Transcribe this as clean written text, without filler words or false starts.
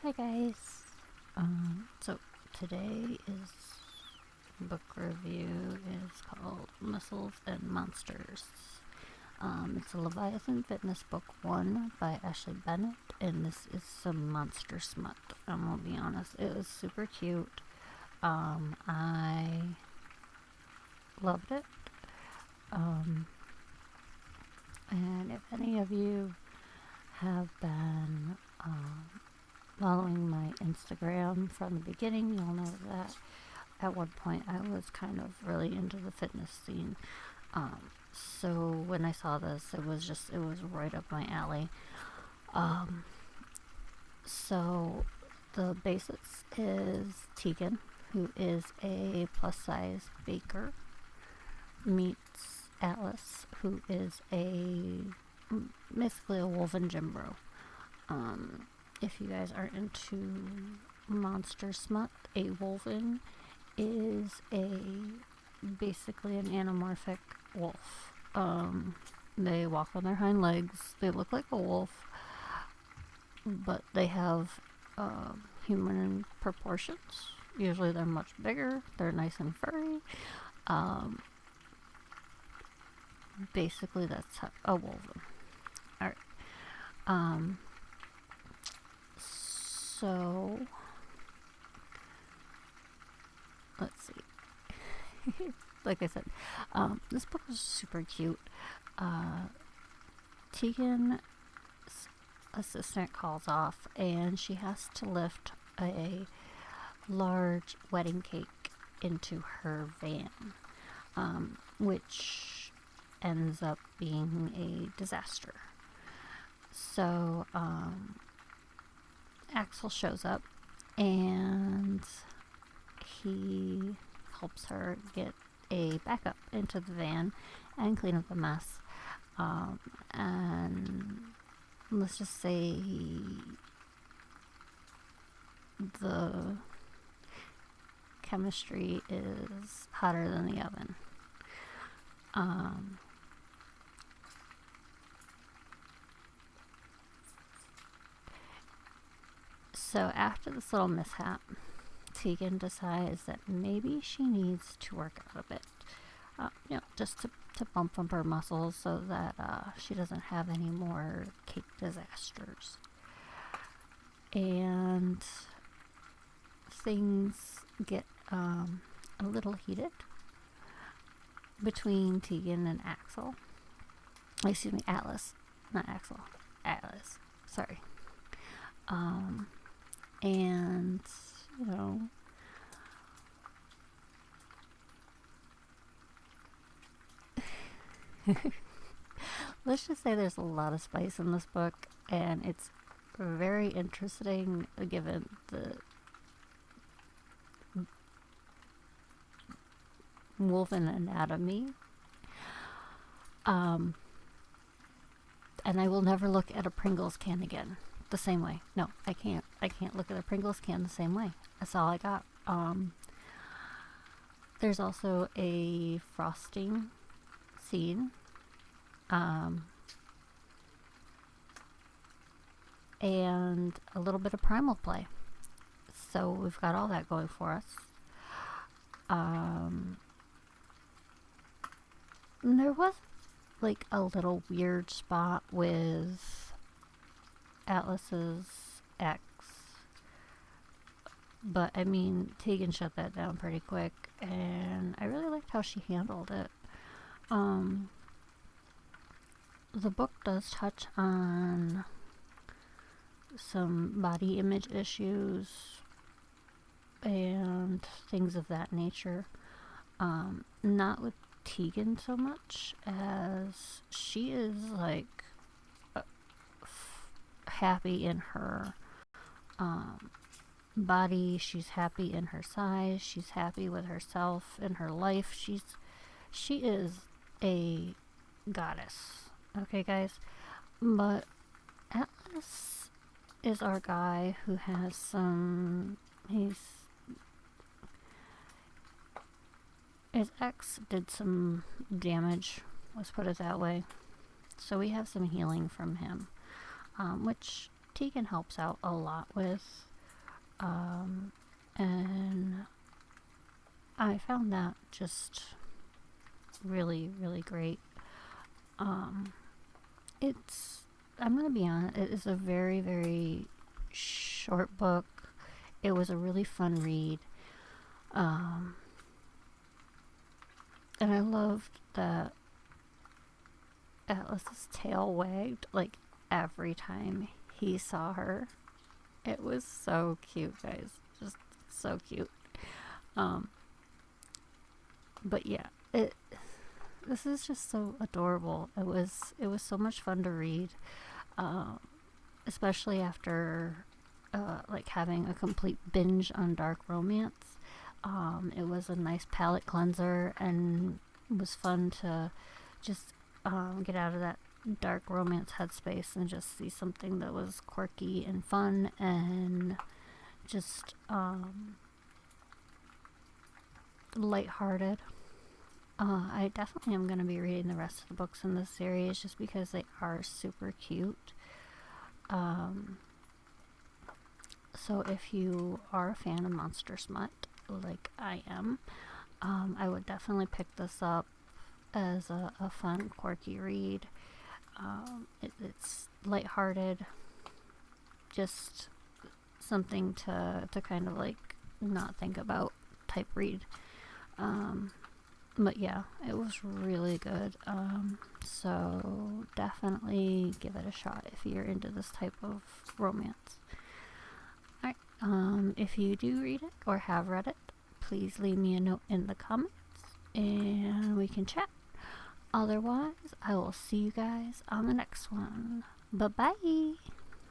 Hi guys. So today is book review is called Missiles and Monsters. It's a Leviathan Fitness book 1 by Ashley Bennett, and this is some monster smut. I'm gonna be honest, it was super cute. I loved it. And if any of you have been following my Instagram from the beginning, you'll know that at one point I was kind of really into the fitness scene. So when I saw this, it was right up my alley. So the basics is Tegan, who is a plus size baker, meets Atlas, who is basically a wolven gym bro. If you guys aren't into monster smut, a wolven is basically an anamorphic wolf. They walk on their hind legs. They look like a wolf, but they have human proportions. Usually they're much bigger. They're nice and furry. Basically that's a wolven. Alright. So let's see. Like I said, this book is super cute. Tegan's assistant calls off and she has to lift a large wedding cake into her van, which ends up being a disaster. So Axel shows up and he helps her get a backup into the van and clean up the mess. And let's just say the chemistry is hotter than the oven. So after this little mishap, Tegan decides that maybe she needs to work out a bit, just to bump up her muscles so that she doesn't have any more cake disasters. And things get a little heated between Tegan and Axel. Excuse me, Atlas, not Axel. Atlas. Sorry. And let's just say there's a lot of spice in this book, and it's very interesting given the wolven anatomy. And I will never look at a Pringles can again the same way. No, I can't look at a Pringles can the same way. That's all I got. There's also a frosting scene, and a little bit of primal play. So we've got all that going for us. There was like a little weird spot with Atlas's ex, but I mean Tegan shut that down pretty quick, and I really liked how she handled it. The book does touch on some body image issues and things of that nature. Not with Tegan so much, as she is like happy in her body. She's happy in her size. She's happy with herself and her life. She is a goddess. Okay, guys? But Atlas is our guy who has his ex did some damage, let's put it that way. So we have some healing from him, which Tegan helps out a lot with. And I found that just really, really great. It's, I'm gonna be honest, it is a very, very short book. It was a really fun read. And I loved that Atlas's tail wagged like every time he saw her. It was so cute, guys. Just so cute. But yeah, this is just so adorable. It was so much fun to read, especially after like having a complete binge on dark romance. It was a nice palate cleanser, and it was fun to just get out of that dark romance headspace and just see something that was quirky and fun and just lighthearted. I definitely am going to be reading the rest of the books in this series just because they are super cute. So if you are a fan of monster smut, like I am, I would definitely pick this up as a fun, quirky read. It's lighthearted, just something to kind of like not think about type read. But yeah, it was really good. So definitely give it a shot if you're into this type of romance. Alright, if you do read it or have read it, please leave me a note in the comments and we can chat. Otherwise, I will see you guys on the next one. Bye-bye!